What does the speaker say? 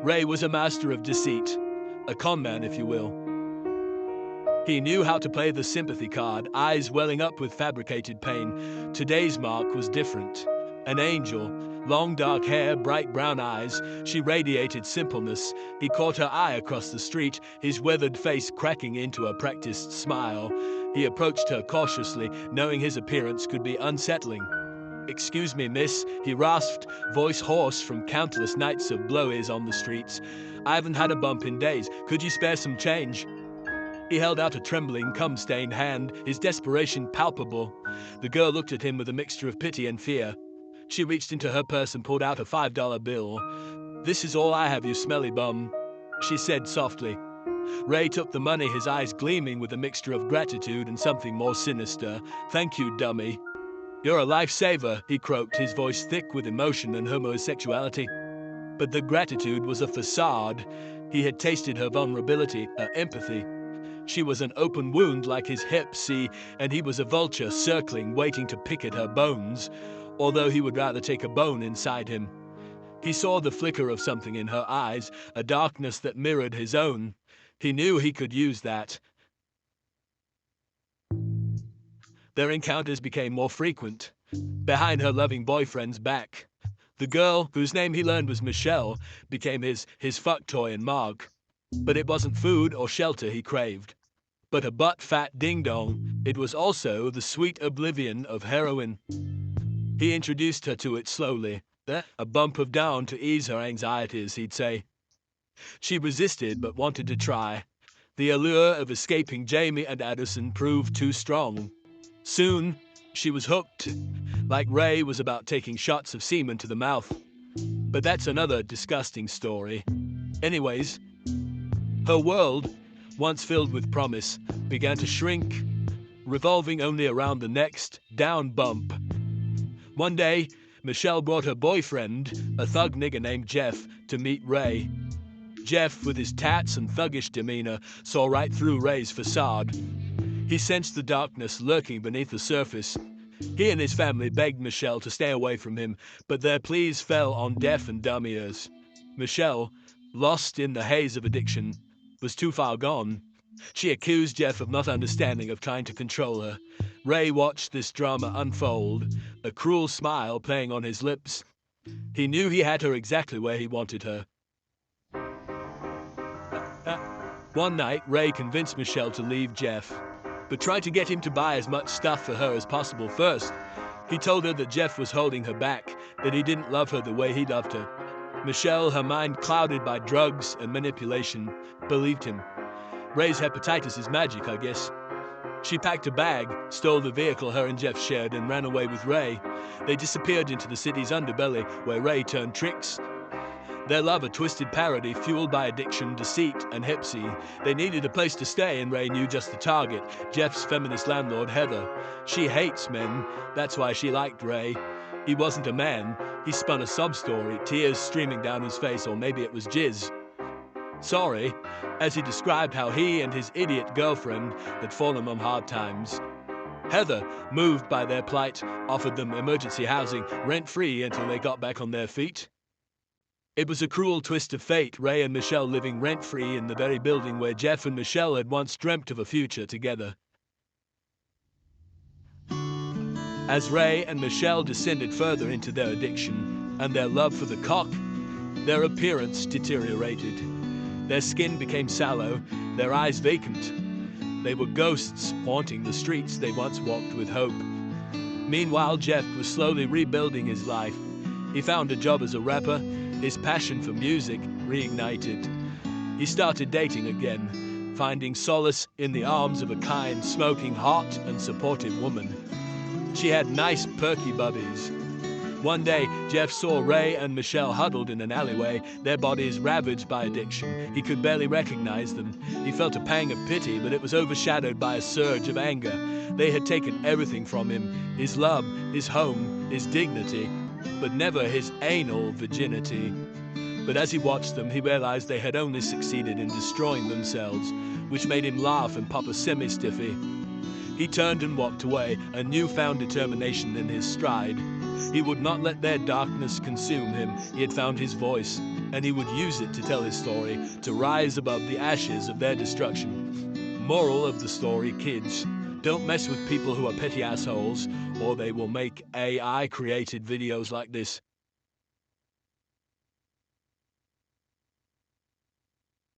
Ray was a master of deceit, a conman if you will. He knew how to play the sympathy card, eyes welling up with fabricated pain. Today's Mark was different. An angel, long dark hair, bright brown eyes. She radiated simpleness. He caught her eye across the street, his weathered face cracking into a practiced smile. He approached her cautiously, knowing his appearance could be unsettling. "Excuse me, miss," he rasped, voice hoarse from countless nights of blowies on the streets. "I haven't had a bump in days. Could you spare some change?" He held out a trembling, cum-stained hand, his desperation palpable. The girl looked at him with a mixture of pity and fear. She reached into her purse and pulled out a $5 bill. "This is all I have, you smelly bum," she said softly. Ray took the money, his eyes gleaming with a mixture of gratitude and something more sinister. "Thank you, dummy." "You're a lifesaver," he croaked, his voice thick with emotion and homosexuality. But the gratitude was a facade. He had tasted her vulnerability, her empathy. She was an open wound like his hip, see, and he was a vulture circling, waiting to pick at her bones, although he would rather take a bone inside him. He saw the flicker of something in her eyes, a darkness that mirrored his own. He knew he could use that. Their encounters became more frequent, behind her loving boyfriend's back. The girl, whose name he learned was Michelle, became his fuck toy and Mark. But it wasn't food or shelter he craved, but a butt-fat ding-dong. It was also the sweet oblivion of heroin. He introduced her to it slowly, a bump of down to ease her anxieties, he'd say. She resisted but wanted to try. The allure of escaping Jamie and Addison proved too strong. Soon, she was hooked, like Ray was about taking shots of semen to the mouth. But that's another disgusting story. Anyways, her world, once filled with promise, began to shrink, revolving only around the next down bump. One day, Michelle brought her boyfriend, a thug nigger named Jeff, to meet Ray. Jeff, with his tats and thuggish demeanor, saw right through Ray's facade. He sensed the darkness lurking beneath the surface. He and his family begged Michelle to stay away from him, but their pleas fell on deaf and dumb ears. Michelle, lost in the haze of addiction, was too far gone. She accused Jeff of not understanding, of trying to control her. Ray watched this drama unfold, a cruel smile playing on his lips. He knew he had her exactly where he wanted her. One night, Ray convinced Michelle to leave Jeff, but tried to get him to buy as much stuff for her as possible first. He told her that Jeff was holding her back, that he didn't love her the way he loved her. Michelle, her mind clouded by drugs and manipulation, believed him. Ray's hepatitis is magic, I guess. She packed a bag, stole the vehicle her and Jeff shared, and ran away with Ray. They disappeared into the city's underbelly, where Ray turned tricks. Their love a twisted parody fueled by addiction, deceit, and hipsy. They needed a place to stay, and Ray knew just the target, Jeff's feminist landlord, Heather. She hates men, that's why she liked Ray. He wasn't a man. He spun a sob story, tears streaming down his face, or maybe it was jizz. Sorry, as he described how he and his idiot girlfriend had fallen on hard times. Heather, moved by their plight, offered them emergency housing, rent-free until they got back on their feet. It was a cruel twist of fate, Ray and Michelle living rent-free in the very building where Jeff and Michelle had once dreamt of a future together. As Ray and Michelle descended further into their addiction and their love for the cock, their appearance deteriorated. Their skin became sallow, their eyes vacant. They were ghosts haunting the streets they once walked with hope. Meanwhile, Jeff was slowly rebuilding his life. He found a job as a rapper, his passion for music reignited. He started dating again, finding solace in the arms of a kind, smoking, hot, and supportive woman. She had nice, perky bubbies. One day, Jeff saw Ray and Michelle huddled in an alleyway, their bodies ravaged by addiction. He could barely recognize them. He felt a pang of pity, but it was overshadowed by a surge of anger. They had taken everything from him, his love, his home, his dignity, but never his anal virginity. But as he watched them, he realized they had only succeeded in destroying themselves, which made him laugh and pop a semi-stiffy. He turned and walked away, a newfound determination in his stride. He would not let their darkness consume him. He had found his voice, and he would use it to tell his story, to rise above the ashes of their destruction. Moral of the story, kids, don't mess with people who are petty assholes, or they will make AI-created videos like this.